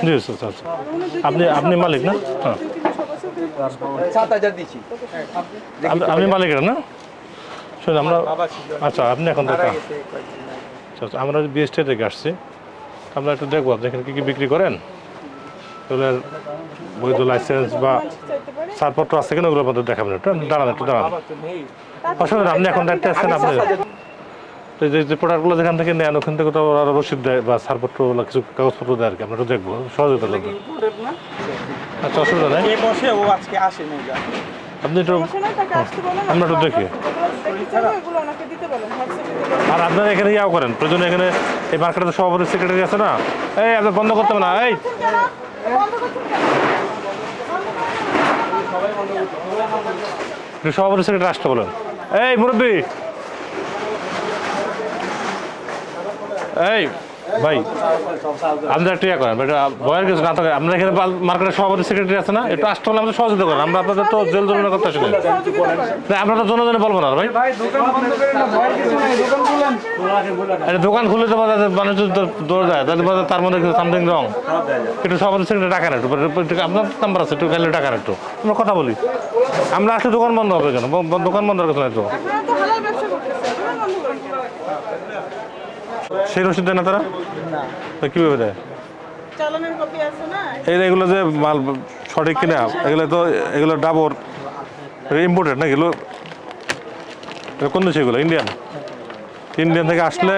জি sir আচ্ছা আপনি মালিক না? হ্যাঁ 7,000 দিচ্ছি। আপনি মালিক না? শুনুন আমরা আচ্ছা আপনি এখন দেখা আচ্ছা আমরা বিএসটি থেকে আসছি, আমরা একটু দেখবো আপনি এখানে কী কী বিক্রি করেন, ওগুলোর বৈধ লাইসেন্স বা ছাড়পত্র আছে কিনা ওগুলোর মধ্যে দেখাবেন। একটু দাঁড়ান অসুবিধা আপনি এখন দায়িত্বে আসছেন। আপনি তো যে প্রোডাক্টগুলো যেখান থেকে নেন ওখান থেকে তো আরও রসিদ দেয় বা ছাড়পত্র বা কিছু কাগজপত্র দেয় আর কি, আমরা একটু দেখবো সহযোগিতা করবো। আচ্ছা অসুবিধা নেই, আপনি একটু আমরা একটু দেখি। আর আপনারা এখানে ইয়াও করেন প্রয়োজনে, এখানে এই মার্কেটের সভাপতি সেক্রেটারি আছে না, এই আপনি বন্ধ করতে হবে না, এই সভাপতি সেক্রেটারি আসতে বলেন। এই মুরব্বী, এই ভাই আপনারা একটু ইয়ে করেন, ভয়ের কিছু না থাকে। আপনারা এখানে মার্কেটের সভাপতি সেক্রেটারি আছে না, একটু আসতে হলে আমাদের সহযোগিতা করেন। আমরা আপনাদের তো জেল জরিমানা করতে আসি না, আমরা তো জনজনে বলবো না ভাই। দোকান খুলে তো মানুষ দৌড় যায়, তার মধ্যে সামথিং রং। একটু সভাপতি সেক্রেটারি ডাকেন একটু, আপনার নাম্বার আছে একটু গেলে ডাকেন একটু, আমরা কথা বলি। আমরা আসলে দোকান বন্ধ হবে কেন? দোকান বন্ধ হবে না তো, সেই রসিদ দেয় না তারা, কীভাবে দেয়? এগুলো যে মাল সঠিক কিনা, এগুলো ডাবর ইম্পোর্টেড না, এগুলো কোন দেশে? এগুলো ইন্ডিয়ান থেকে আসলে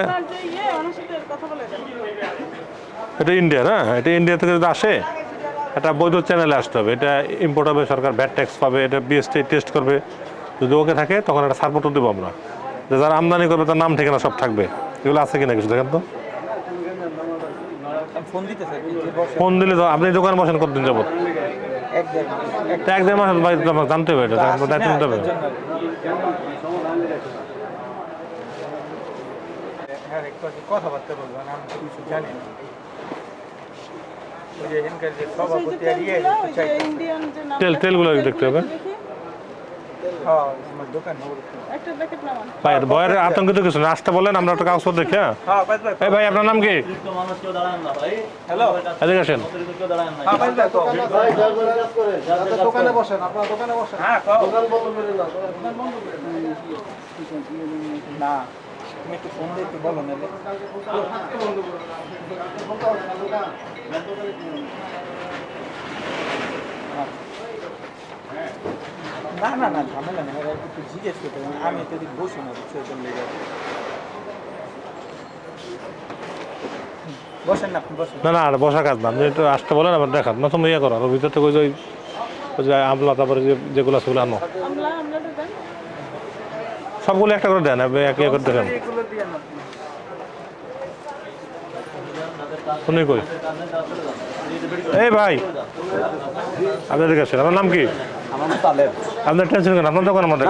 এটা ইন্ডিয়া না, এটা ইন্ডিয়া থেকে যদি আসে এটা বৈধ চ্যানেলে আসতে হবে, এটা ইম্পোর্ট হবে, সরকার ভ্যাট ট্যাক্স পাবে, এটা বিএসটি টেস্ট করবে, যদি ওকে থাকে তখন একটা ছাড়পত্র দেবো আমরা, যারা আমদানি করবে তার নাম ঠিকানা সব থাকবে। এগুলো আছে কিনা কিছু দেখেন তো। ফোন দিলে তো আপনি দোকান বসেন কতদিন যাবো? এক দেড় মাস ভাই, জানতে হবে, এটা দায়িত্ব নিতে হবে। কথাবার্তা বলবেন, আমি তো কিছু জানি না। তেলগুলো দেখতে হবে। ভাই ভয়ের আতঙ্কিত কিছু না, আসতে বলেন, আমরা একটা কাগজপত্র দেখি। হ্যাঁ ভাই আপনার নাম কি? এদিকে আসেন। দোকানে বসেন, আপনার দোকানে বসেন না, তুমি একটু ফোন দিয়ে একটু বলো নাহলে। না না না ঝামেলা নেই, একটু জিজ্ঞেস করতে হবে, আমি তো বসি না, লেগে বসেন না, আপনি বসেন। না না আর বসার কাজ না, আপনি একটু আসতে বলেন, আবার দেখান না তুমি ইয়ে করো, আর ভিতর থেকে ওই যে আমলা, তারপরে যেগুলো আছে ওগুলো আনো, সবগুলো একটা করে দেন, এক ইয়ে করে দেখেন। শুনি কই এই ভাই আপনি এদিকে আসেন, আপনার নাম কি? আপনার টেনশন করেন, আপনার দোকানের মধ্যে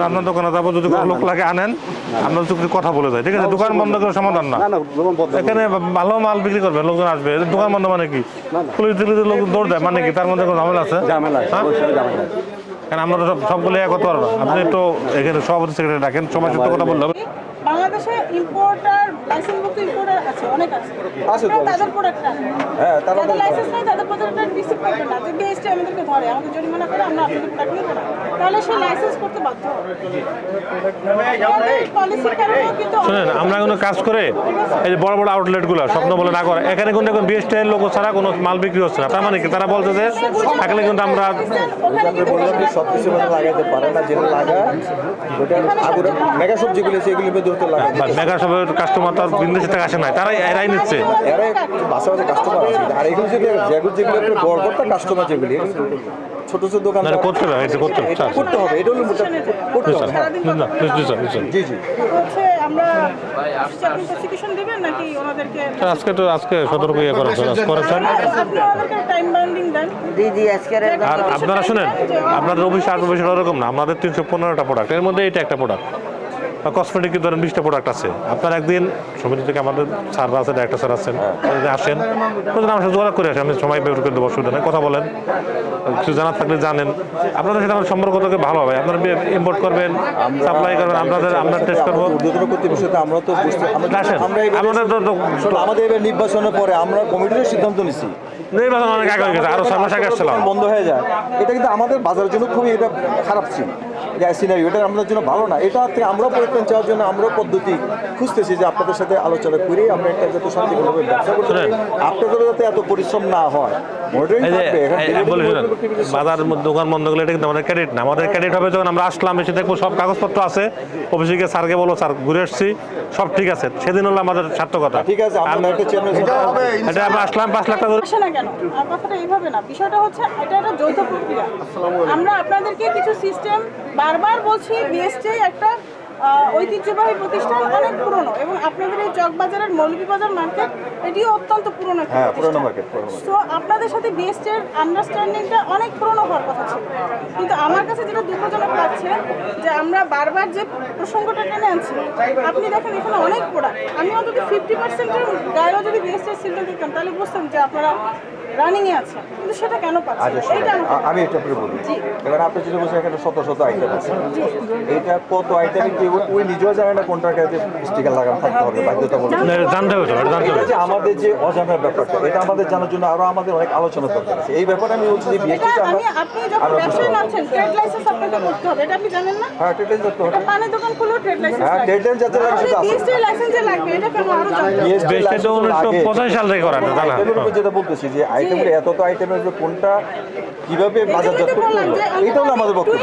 আপনার দোকানে যাবো, যদি কোনো লোক লাগে আনেন, আমরা যদি কথা বলে যাই, ঠিক আছে? দোকান বন্ধ করে সমাধান না, এখানে ভালো মাল বিক্রি করবে, লোকজন আসবে। দোকান বন্ধ মানে কি? পুলিশ দিল্লিতে লোক দৌড় দেয় মানে কি? তার মধ্যে কোনো ঝামেলা আছে? কারণ আমরা তো সবগুলো এক করতে পারবো না। আপনি তো এখানে সভাপতি সেক্রেটারি ডাকেন, সময় সাথে কথা বললে হবে। বাংলাদেশে ইম্পোর্টার লাইসেন্সভুক্ত ইম্পোর্টার আছে, অনেক আছে, তাদের প্রোডাক্ট না, হ্যাঁ তাদের লাইসেন্স নেই, তাদের প্রোডাক্ট রিসিভ করবে না। যে বিএসটি আমাদেরকে ধরে, আমাদের জরিমানা করে, আমরা আপনাদের প্রোডাক্ট নিব না, তাহলে সে লাইসেন্স করতে বাধ্য হবে। পলিসির কারণে কিন্তু শুনেন, আমরা কোনো কাজ করে এই যে বড় বড় আউটলেটগুলো স্বপ্ন বলে না করে, এখানে কিন্তু এখন বিএসটি এর লোক ছাড়া কোনো মাল বিক্রি হচ্ছে না। তার মানে কি? তারা বলছে যে থাকলে কিন্তু আমরা সব কিছু লাগাইতে পারে না, যেটা লাগা মেগা সবজিগুলো সেগুলি মেগা সবের কাস্টমার তো আর বিদেশ থেকে আসে নাই, তারাই এরাই নিচ্ছে। কাস্টমার আছে, আর এগুলো যেগুলো বড় বড় কাস্টমার, যেগুলি ছোট ছোট দোকান করতে হবে, এটা করতে হবে, করতে হবে, এটা হলো করতে হবে। জি জি আমরা প্রসিকিউশন দিবেন নাকি ওনাদেরকে? আজকে সতর্ক ইয়ে করেছেন। আপনি ওনাদেরকে টাইম বাউন্ডিং দেন। আর আপনারা শুনেন, আপনাদের অফিসে আর অফিসে ওরকম না, আমাদের 315টা প্রোডাক্ট, এর মধ্যে এটা একটা প্রোডাক্ট, বা কসমেটিক ধরেন 20টা প্রোডাক্ট আছে, আপনার একদিন সমিতি থেকে আমাদের স্যাররা আছে, ডাইরেক্টর স্যার আছেন, যদি আসেন প্রয়োজন আমার সাথে যোগাযোগ করে আসেন, আমি সময় বের করে দেবো, অসুবিধা নেই, কথা বলেন, কিছু জানার থাকলে জানেন, আপনাদের সাথে আমার সম্পর্ক থেকে ভালো হবে, আপনারা ইম্পোর্ট করবেন, সাপ্লাই করবেন, আমরা টেস্ট করবো। ঊর্ধ্বতন কর্তৃপক্ষের আমরা তো বুঝতে আসেন, আমাদের আমাদের এবার নির্বাচনের পরে আমরা কমিটির সিদ্ধান্ত নিচ্ছি নির্বাচন অনেক আগে হয়ে গেছে, আরো 6 মাস আগে আসছিলাম। বন্ধ হয়ে যায়, এটা কিন্তু আমাদের বাজারের জন্য খুবই এটা খারাপ ছিল, যে সিনারিও এটা আমাদের জন্য ভালো না। এটা থেকে আমরাও পরিত্রাণ চাওয়ার জন্য আমরাও পদ্ধতি খুঁজতেছি যে আপনাদের সাথে আলোচনা করে আমরা একটা যাতে শান্তিপূর্ণভাবে ব্যবসা করতে পারি, আপনাদেরও যাতে এত পরিশ্রম না হয়। বাজার দোকান বন্ধ করলে এটা কিন্তু আমাদের ক্রেডিট না, আমাদের ক্রেডিট হবে যখন আমরা আসলাম, এসে দেখবো সব কাগজপত্র আছে, অফিসে গিয়ে স্যারকে বলো স্যার ঘুরে এসেছি, সব ঠিক আছে, সেদিন হলো আমাদের সার্থকতা। ঠিক আছে, আমরা একটা চেয়ারম্যান এটা আমরা আসলাম 5 লাখ টাকা আসে না কেন, আর কথাটা এইভাবে না, বিষয়টা হচ্ছে এটা একটা যৌথ প্রক্রিয়া। আমরা আপনাদেরকে কিছু সিস্টেম বারবার বলছি, বিএসটি একটা ঐতিহ্যবাহী প্রতিষ্ঠান, অনেক পুরনো, এবং আপনাদের এই চকবাজারের মৌলভীবাজার মার্কেট এটিও অত্যন্ত পুরনো একটা মার্কেট। তো আপনাদের সাথে বিএসটির আন্ডারস্ট্যান্ডিংটা অনেক পুরনো হওয়ার কথা ছিল, কিন্তু আমার কাছে যেটা দুঃখজনক লাগছে যে আমরা বারবার যে প্রসঙ্গটা টেনে আনছি, আপনি দেখেন এখানে অনেক প্রোডাক্ট, আমি অন্তত 50%-এর গায়েও যদি বিএসটির সিলটা দিতাম তাহলে বুঝতাম যে আপনারা রানিংয়ে আছে, কিন্তু সেটা কেন পাচ্ছেন? এইটা আমি এটা করে বলি, এবার আপনি যদি বলছেন এখানে শত শত আইটেম আছে, এটা কত আইটেম কি ওই নিজেও জানে না কোনটার কাছে স্টিকার লাগানো থাকতে হবে, বাধ্যতামূলক জানতে হবে। আমাদের যে অজানার ব্যাপারটা, এটা আমাদের জানার জন্য আরো আমাদের অনেক আলোচনা দরকার আছে। এই ব্যাপারে আমি বলছি যে আপনি যখন ব্যবসায় নামছেন ট্রেড লাইসেন্স আপনাকে করতে হবে, এটা আপনি জানেন না? হ্যাঁ, ট্রেড লাইসেন্স করতে হবে। পানের দোকান খুলেও ট্রেড লাইসেন্স হ্যাঁ, ট্রেড লাইসেন্স যাতে লাগে সেটা আছে। বিএসটি লাইসেন্স লাগবে, এটা কেন আরো জানতে হবে? বেশি তো 1985 সাল থেকে করা না, আইটেমের উপর যেটা বলতেছি যে আইটেমের এত আইটেমের উপর কোনটা কিভাবে বাজারজাত করতে হবে, এটা হলো আমাদের বক্তব্য।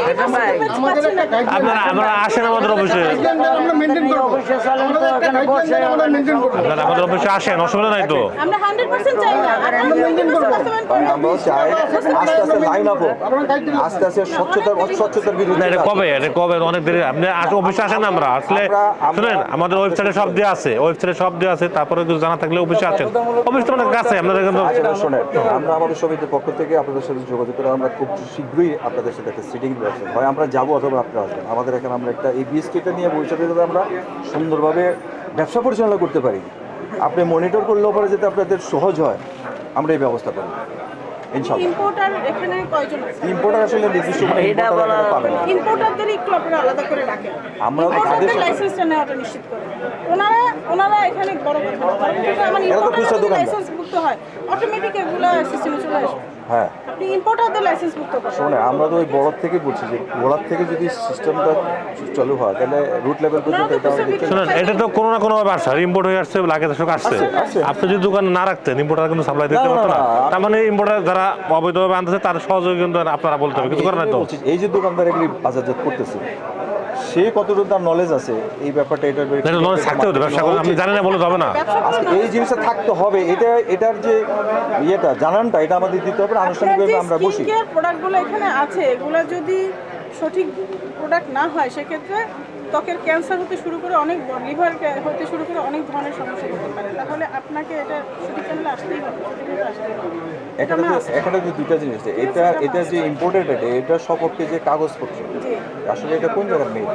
আপনারা আমরা আসেন আমাদের অফিসে, আপনারা আমাদের অফিসে আসেন, অসুবিধা নাই তো। আমরা 100% চাই না, আর আমরা 20% বাস্তবায়ন করব। আমরা চাই আস্তে আস্তে লাইন আপ হোক, আস্তে আস্তে অস্বচ্ছতার না, বিরুদ্ধে এটা কবে অনেক দেরি, আপনি অফিসে আসেন, আমরা আসলে শুনেন আমাদের ওয়েবসাইটে সব দেওয়া আছে, তারপরে কিছু জানা থাকলে অফিসে আসেন, অফিস তো অনেক কাছে আপনাদের কিন্তু। শোনেন, আমরা আমাদের সমিতির পক্ষ থেকে আপনাদের সাথে যোগাযোগ করে আমরা খুব শীঘ্রই আপনাদের সাথে একটা সিটিং ব্যবস্থা হয়, আমরা যাবো অথবা আপনারা আসবেন। আমাদের এখানে আমরা একটা এই বিএসটিটা নিয়ে ভবিষ্যতে যাতে আমরা সুন্দরভাবে ব্যবসা পরিচালনা করতে পারি, আপনি মনিটর করলেও পরে যাতে আপনাদের সহজ হয়, আমরা এই ব্যবস্থা করব ইনশাআল্লাহ। ইম্পোর্টার এখানে কয়জন আছে? ইম্পোর্টার আসলে নির্দিষ্ট কোনো ইম্পোর্টার এখানে পাবেন না। ইম্পোর্টারদের একটু আপনারা আলাদা করে রাখেন, আমরা তো তাদের তাদের লাইসেন্সটা নেওয়াটা নিশ্চিত করেন। ওনারা এখানে বড় কথা না, কিন্তু আমার এরা তো খুচরা ইম্পোর্টার দোকানদার। লাইসেন্স মুক্ত হয়, অটোমেটিক এগুলো সিস্টেমে চলে আসবে। হ্যাঁ, আপনি ইম্পোর্টারদের লাইসেন্স মুক্ত করেন। শোনে, আমরা তো ওই বড়ার থেকে বলছি যে বড়ার থেকে যদি সিস্টেমটা চালু হয় তাহলে রুট লেভেল পর্যন্ত এটা শুনুন, এটা তো কোনো না কোনো ভাবে আসছে, ইম্পোর্ট হয়ে আসছে, লাগে দশক আসছে, আপনি যদি দোকানে না রাখতেন ইম্পোর্টার কিন্তু সাপ্লাই দিতে পারতো না। তার মানে ইম্পোর্টার যারা অবৈধভাবে আনতেছে তার সহযোগী কিন্তু আপনারা বলতে হবে, কিছু করেন না তো। এই যে দোকানদার এগুলি বাজারজাত করতেছে, সে কতটুকু তার নলেজ আছে এই ব্যাপারটা, এটার নলেজ থাকতে হবে, ব্যবসা করে আপনি জানেন না বলে হবে না। আজকে এই জিনিসটা থাকতে হবে, এটার যে ইয়েটা জানানটা এটা আমাদের দিতে হবে, আনুষ্ঠানিকভাবে আমরা বসি। স্কিন কেয়ার প্রোডাক্টগুলো এখানে আছে, এগুলো যদি সঠিক প্রোডাক্ট না হয় সেক্ষেত্রে ত্বকের ক্যান্সার হতে শুরু করে অনেক লিভার হতে শুরু করে অনেক ধরনের সমস্যা হতে পারে, তাহলে আপনাকে এটা সঠিক চ্যানেলে আসতেই হবে, সঠিকভাবে আসতেই হবে। এখানে যে দুইটা জিনিস, এটা যে ইম্পোর্টেড, এটা সপক্ষে যে কাগজপত্র আসলে এটা কোন জায়গার মেয়ে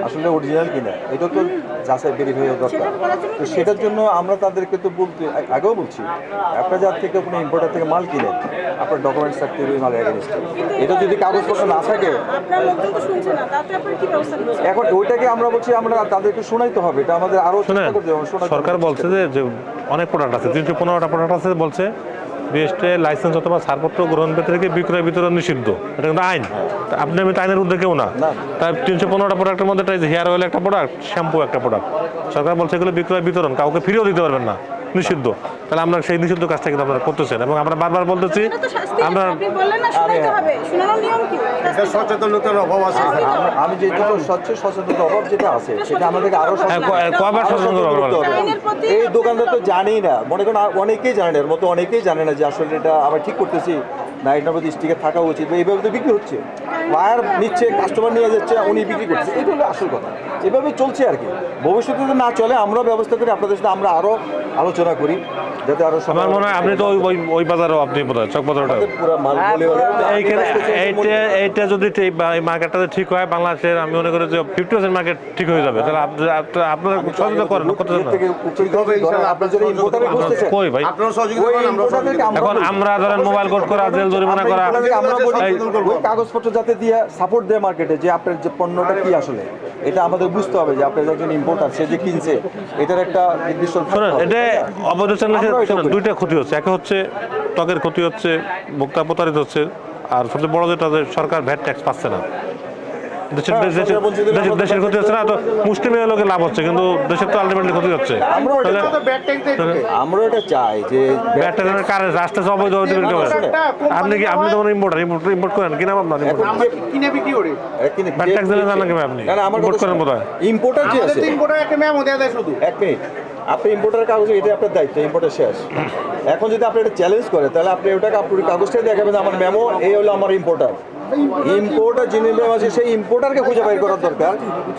আসলে অরিজিনাল কিনা এটা তো যাচাই ভেরিফাই দরকার। তো সেটার জন্য আমরা তাদেরকে তো বলতে আগেও বলছি, আপনার যার থেকে কোনো ইম্পোর্টার থেকে মাল কিনেন, আপনার ডকুমেন্টস থাকতে হবে মাল এগেনস্টে। এটা যদি কাগজপত্র না থাকে, আপনার লোকজন তো শুনছে না, তাতে আপনার কি ব্যবস্থা নিচ্ছেন? এখন ওইটাকে আমরা বলছি আমরা তাদেরকে শোনাইতে হবে, এটা আমাদের আরো চেষ্টা করতে হবে। সরকার বলছে যে অনেক প্রোডাক্ট আছে, 315টা প্রোডাক্ট আছে, বলছে বিএসটি লাইসেন্স অথবা ছাড়পত্র গ্রহণ পেতে থেকে বিক্রয় বিতরণ নিষিদ্ধ, এটা কিন্তু আইন। আপনি আমি তো আইনের ঊর্ধ্বে কেউ না। তাই 315টা প্রোডাক্টের মধ্যে হেয়ার অয়েল একটা প্রোডাক্ট, শ্যাম্পু একটা প্রোডাক্ট, সরকার বলছে এগুলো বিক্রয় বিতরণ কাউকে ফিরেও দিতে পারবেন না, নিষিদ্ধ। তাহলে আমরা সেই নিষিদ্ধ কাজটা কিন্তু আপনারা করতেছেন, এবং আমরা বারবার বলতেছি আমরা সচেতনতার অভাব আছে। আমি যেটা সচেতনতার অভাব যেটা আছে সেটা আমাদেরকে আরো কয়বার সচেতন করতে হবে। এই দোকানদার তো জানেই না, মনে করেন অনেকেই জানে না, এর মতো অনেকেই জানে না যে আসলে এটা আমরা ঠিক করতেছি না এটার মধ্যে স্টিকার থাকা উচিত, বা এইভাবে তো বিক্রি হচ্ছে, বায়ার নিচ্ছে, কাস্টমার নিয়ে যাচ্ছে, উনি বিক্রি করছে, এটা হলো আসল কথা। এভাবে চলছে আর কি। ভবিষ্যতে যদি না চলে আমরা ব্যবস্থা করি, আপনাদের সাথে আমরা আরও আলোচনা করি যাতে আরও আমার মনে হয় আপনি তো ওই বাজারও আপনি বোধ হয় চক বাজারটা পুরো মাল বলে এইখানে এইটা যদি এই মার্কেটটা ঠিক হয় বাংলাদেশের, আমি মনে করি যে 50% মার্কেট ঠিক হয়ে যাবে। তাহলে আপনারা সহযোগিতা করেন কত কই ভাই? এখন আমরা ধরেন মোবাইল কোড করা, জেল জরিমানা করা, কাগজপত্র যাতে দিয়ে সাপোর্ট দেয় মার্কেটে যে আপনার যে পণ্যটা কি আসলে, এটা আমাদের বুঝতে হবে যে আপনার একজন ইম্পোর্টার, সে যে কিনছে এটার একটা নির্দিষ্ট শোনেন, এটা অবৈধ চ্যানেলের দুইটা ক্ষতি হচ্ছে। একে হচ্ছে ত্বকের ক্ষতি হচ্ছে, ভোক্তা প্রতারিত হচ্ছে, আর সবচেয়ে বড় যেটা যে সরকার ভ্যাট ট্যাক্স পাচ্ছে না। দেশের ক্ষতি হচ্ছে না, তো মুসলিমের লোকের লাভ হচ্ছে, কিন্তু দেশের তো আলটিমেটলি ক্ষতি হচ্ছে। আমরা এটা চাই যে ভ্যাট ট্যাক্সের কারণে আসতেছে অবৈধ। আপনি তো ইম্পোর্ট করেন কিনা আপনার কিনে বিক্রি করি। ভ্যাট ট্যাক্স দিলে জানেন কি আপনি ইম্পোর্ট করেন বোধ হয়। ইম্পোর্টার যে আছে, ইম্পোর্টার একটা মেমো দেয়া দেয় শুধু। এক মিনিট, আপনি ইম্পোর্টারের কাগজ, এটা আপনার দায়িত্ব, ইম্পোর্টার শেষ। এখন যদি আপনি এটা চ্যালেঞ্জ করে, তাহলে আপনি ওটাকে আপনার কাগজটা দেখাবেন আমার মেমো, এই হলো আমার ইম্পোর্টার। ইম্পোর্টার যিনি আছে সেই ইম্পোর্টারকে খুঁজে বের করার দরকার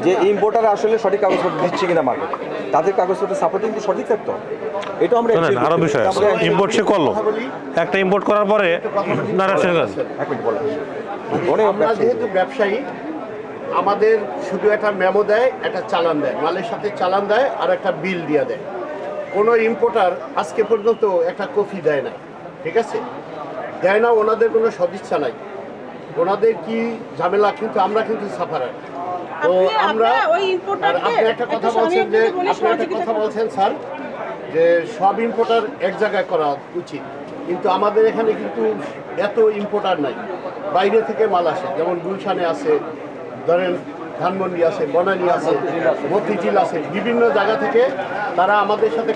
যে ইম্পোর্টার আসলে সঠিক কাগজপত্র দিচ্ছে কিনা মার্কেটে, তাদের কাগজপত্র সাপোর্টিং কি সঠিক থাকতো। এটা আমরা আরো বিষয় আছে, ইম্পোর্ট সে করলো, একটা ইম্পোর্ট করার পরে আমরা যেহেতু ব্যবসায়ী, আমাদের শুধু একটা মেমো দেয়, একটা চালান দেয়, মালের সাথে চালান দেয় আর একটা বিল দিয়ে দেয়। কোনো ইম্পোর্টার আজকে পর্যন্ত একটা কপি দেয় না, ঠিক আছে, দেয় না, ওনাদের কোনো সদিচ্ছা নাই, ওনাদের কি ঝামেলা, কিন্তু আমরা কিন্তু সাফারার। তো আমরা, আর আপনি একটা কথা বলছেন যে, আপনি একটা কথা বলছেন স্যার যে সব ইম্পোর্টার এক জায়গায় করা উচিত, কিন্তু আমাদের এখানে কিন্তু এত ইম্পোর্টার নাই, বাইরে থেকে মাল আসে, যেমন গুলশানে আছে, ধরেন ধানমন্ডি আছে, বনানী আছে, মতিঝিল আছে, বিভিন্ন জায়গা থেকে তারা আমাদের সাথে